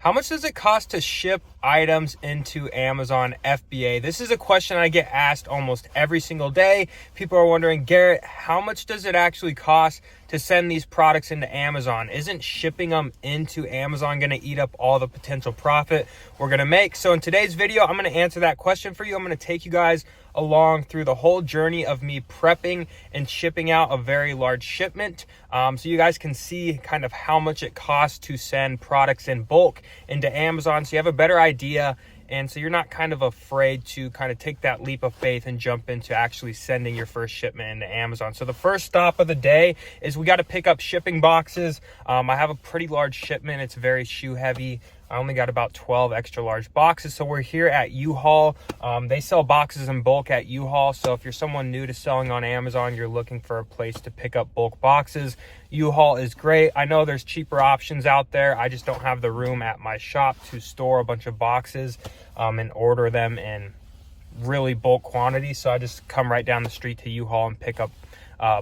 How much does it cost to ship items into Amazon FBA? This is a question I get asked almost every single day. People are wondering, Garrett, how much does it actually cost to send these products into Amazon? Isn't shipping them into Amazon going to eat up all the potential profit we're going to make? So in today's video, I'm going to answer that question for you. I'm going to take you guys along through the whole journey of me prepping and shipping out a very large shipment, so you guys can see kind of how much it costs to send products in bulk into Amazon, so you have a better idea, and so you're not kind of afraid to kind of take that leap of faith and jump into actually sending your first shipment into Amazon. So the first stop of the day is we got to pick up shipping boxes. I have a pretty large shipment. It's very shoe heavy. I only got about 12 extra large boxes. So we're here at U-Haul. They sell boxes in bulk at U-Haul. So if you're someone new to selling on Amazon, you're looking for a place to pick up bulk boxes, U-Haul is great. I know there's cheaper options out there. I just don't have the room at my shop to store a bunch of boxes and order them in really bulk quantity. So I just come right down the street to U-Haul and pick up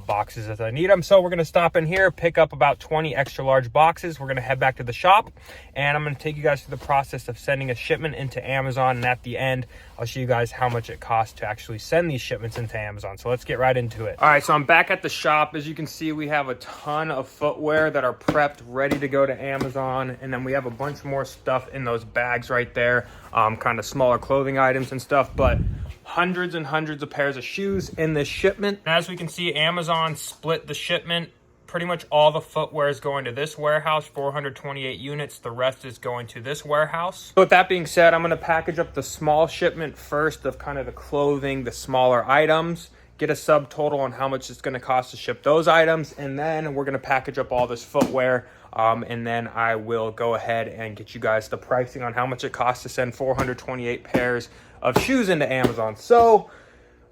boxes as I need them. So we're going to stop in here, pick up about 20 extra large boxes. We're going to head back to the shop, and I'm going to take you guys through the process of sending a shipment into Amazon. And at the end, I'll show you guys how much it costs to actually send these shipments into Amazon. So let's get right into it. All right, so I'm back at the shop. As you can see, we have a ton of footwear that are prepped, ready to go to Amazon. And then we have a bunch more stuff in those bags right there, kind of smaller clothing items and stuff, but hundreds and hundreds of pairs of shoes in this shipment. And as we can see, Amazon split the shipment. Pretty much all the footwear is going to this warehouse, 428 units. The rest is going to this warehouse. So with that being said, I'm going to package up the small shipment first of kind of the clothing, the smaller items, get a subtotal on how much it's going to cost to ship those items, and then we're going to package up all this footwear, and then I will go ahead and get you guys the pricing on how much it costs to send 428 pairs of shoes into Amazon. So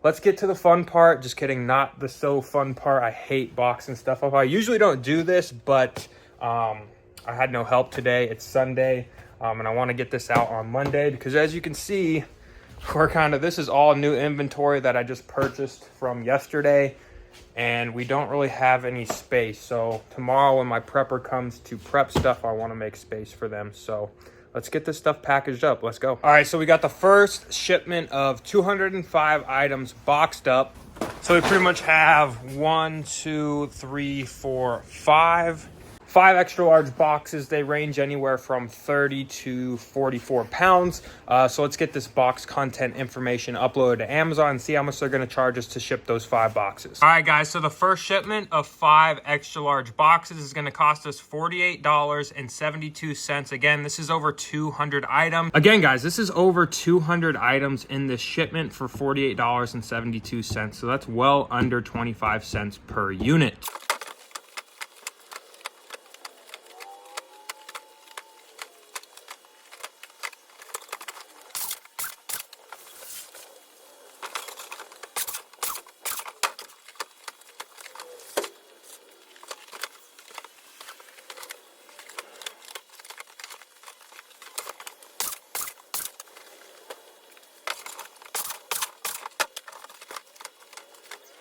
let's get to the fun part. Just kidding, not the so fun part. I hate boxing stuff up. I usually don't do this, but I had no help today. It's Sunday, and I want to get this out on Monday because, as you can see, this is all new inventory that I just purchased from yesterday, and we don't really have any space. So tomorrow when my prepper comes to prep stuff, I want to make space for them. So let's get this stuff packaged up. Let's go. All right, so we got the first shipment of 205 items boxed up. So we pretty much have 5 extra large boxes. They range anywhere from 30 to 44 pounds. So let's get this box content information uploaded to Amazon and see how much they're going to charge us to ship those 5 boxes. All right, guys, so the first shipment of 5 extra large boxes is going to cost us $48.72. Again, this is over 200 items. Again, guys, this is over 200 items in this shipment for $48.72. So that's well under 25 cents per unit.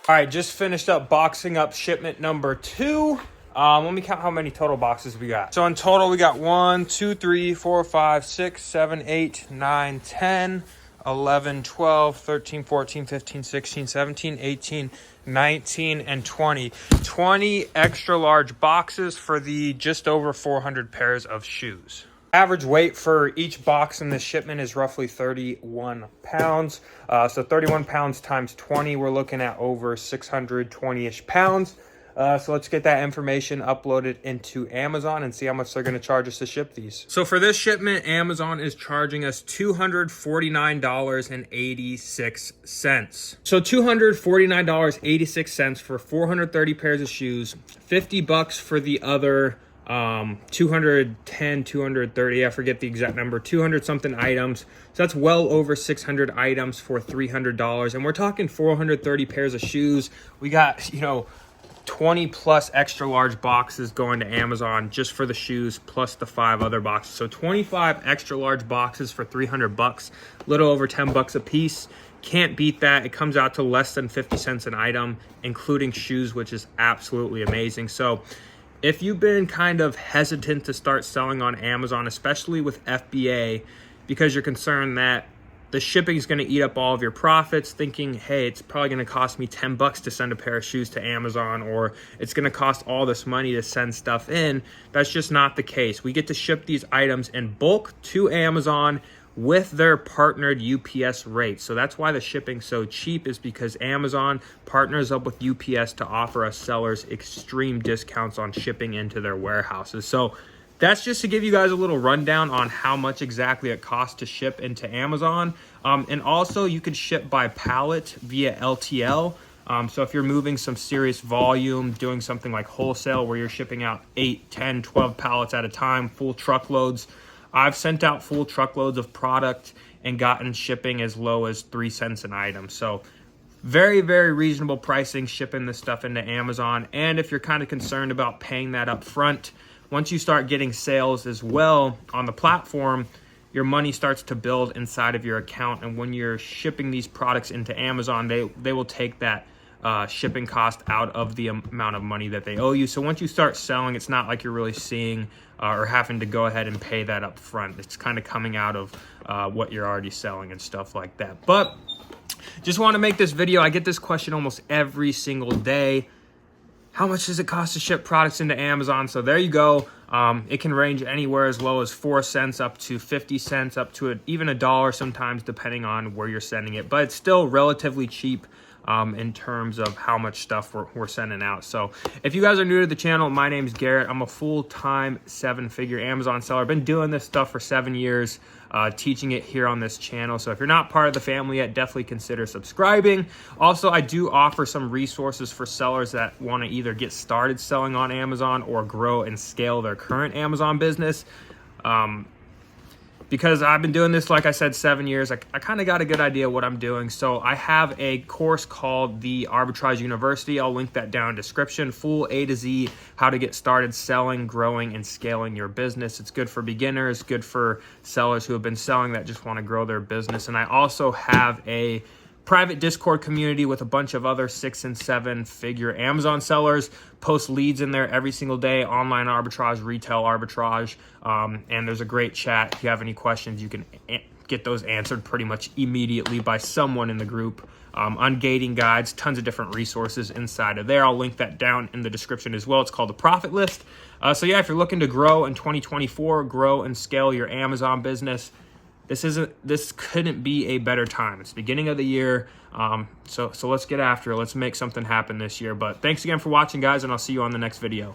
All right, just finished up boxing up shipment number 2. Let me count how many total boxes we got. So in total, we got 1, 2, 3, 4, 5, 6, 7, 8, 9, 10, 11, 12, 13, 14, 15, 16, 17, 18, 19, and 20. 20 extra large boxes for the just over 400 pairs of shoes. Average weight for each box in this shipment is roughly 31 pounds. So 31 pounds times 20, we're looking at over 620-ish pounds. So let's get that information uploaded into Amazon and see how much they're going to charge us to ship these. So for this shipment, Amazon is charging us $249.86. So $249.86 for 430 pairs of shoes, $50 for the other 210, 230, I forget the exact number, 200 something items. So that's well over 600 items for $300. And we're talking 430 pairs of shoes. We got, 20 plus extra large boxes going to Amazon just for the shoes, plus the 5 other boxes. So 25 extra large boxes for $300, a little over $10 a piece. Can't beat that. It comes out to less than 50 cents an item, including shoes, which is absolutely amazing. So if you've been kind of hesitant to start selling on Amazon, especially with FBA, because you're concerned that the shipping is going to eat up all of your profits, thinking, hey, it's probably going to cost me $10 to send a pair of shoes to Amazon, or it's going to cost all this money to send stuff in, that's just not the case. We get to ship these items in bulk to Amazon with their partnered UPS rates. So that's why the shipping's so cheap, is because Amazon partners up with UPS to offer us sellers extreme discounts on shipping into their warehouses. So that's just to give you guys a little rundown on how much exactly it costs to ship into Amazon. And also you can ship by pallet via LTL. So if you're moving some serious volume, doing something like wholesale where you're shipping out 8, 10, 12 pallets at a time, full truckloads, I've sent out full truckloads of product and gotten shipping as low as 3 cents an item. So very, very reasonable pricing shipping this stuff into Amazon. And if you're kind of concerned about paying that up front, once you start getting sales as well on the platform, your money starts to build inside of your account. And when you're shipping these products into Amazon, they will take that shipping cost out of the amount of money that they owe you. So once you start selling, it's not like you're really seeing or having to go ahead and pay that up front. It's kind of coming out of what you're already selling and stuff like that. But just want to make this video. I get this question almost every single day. How much does it cost to ship products into Amazon? So there you go. It can range anywhere as low as 4 cents up to 50 cents, up to even $1 sometimes, depending on where you're sending it. But it's still relatively cheap in terms of how much stuff we're sending out. So if you guys are new to the channel, my name's Garrett. I'm a full-time 7-figure Amazon seller. I've been doing this stuff for 7 years, teaching it here on this channel. So if you're not part of the family yet, definitely consider subscribing. Also, I do offer some resources for sellers that want to either get started selling on Amazon or grow and scale their current Amazon business. Because I've been doing this, like I said, 7 years, I kind of got a good idea what I'm doing. So I have a course called the Arbitrage University. I'll link that down in the description. Full A to Z, how to get started selling, growing, and scaling your business. It's good for beginners, good for sellers who have been selling that just want to grow their business. And I also have a private Discord community with a bunch of other 6- and 7-figure Amazon sellers. Post leads in there every single day, online arbitrage, retail arbitrage, and there's a great chat. If you have any questions, you can get those answered pretty much immediately by someone in the group. Ungating guides, tons of different resources inside of there. I'll link that down in the description as well. It's called the Profit List. So yeah, if you're looking to grow in 2024, grow and scale your Amazon business, this couldn't be a better time. It's the beginning of the year. So let's get after it. Let's make something happen this year. But thanks again for watching, guys, and I'll see you on the next video.